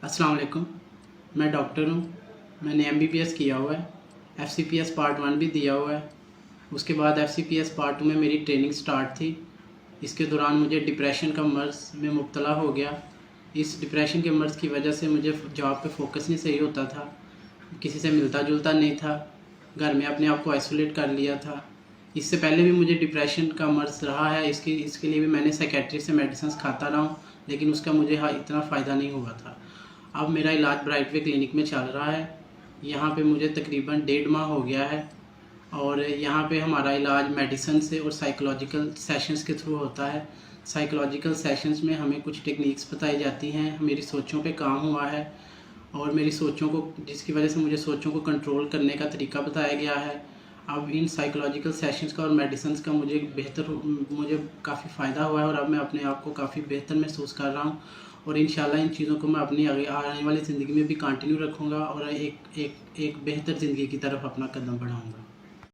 अस्सलाम वालेकुम। मैं डॉक्टर हूँ। मैंने एमबीबीएस किया हुआ है। एफसीपीएस पार्ट 1 भी दिया हुआ है। उसके बाद एफसीपीएस पार्ट 2 में मेरी ट्रेनिंग स्टार्ट थी। इसके दौरान मुझे डिप्रेशन का मर्ज़ में मुब्तला हो गया। इस डिप्रेशन के मर्ज़ की वजह से मुझे जॉब पे फोकस नहीं सही होता था, किसी से मिलता जुलता नहीं था, घर में अपने आप को आइसोलेट कर लिया था। इससे पहले भी मुझे डिप्रेशन का मर्ज़ रहा है। इसके लिए भी मैंने साइकेट्री से मेडिसिन खाता रहा हूँ, लेकिन उसका मुझे इतना फ़ायदा नहीं हुआ था। अब मेरा इलाज ब्राइटवे क्लिनिक में चल रहा है। यहाँ पे मुझे तकरीबन 1.5 माह हो गया है और यहाँ पे हमारा इलाज मेडिसिन से और साइकोलॉजिकल सेशंस के थ्रू होता है। साइकोलॉजिकल सेशंस में हमें कुछ टेक्निक्स बताई जाती हैं, मेरी सोचों पे काम हुआ है और मेरी सोचों को, जिसकी वजह से मुझे सोचों को कंट्रोल करने का तरीका बताया गया है। अब इन साइकोलॉजिकल सेशंस का और मेडिसिन का मुझे काफ़ी फ़ायदा हुआ है और अब मैं अपने आप को काफ़ी बेहतर महसूस कर रहा हूँ और इंशाल्लाह इन चीज़ों को मैं अपनी आने वाली ज़िंदगी में भी कंटिन्यू रखूँगा और एक बेहतर ज़िंदगी की तरफ अपना कदम बढ़ाऊँगा।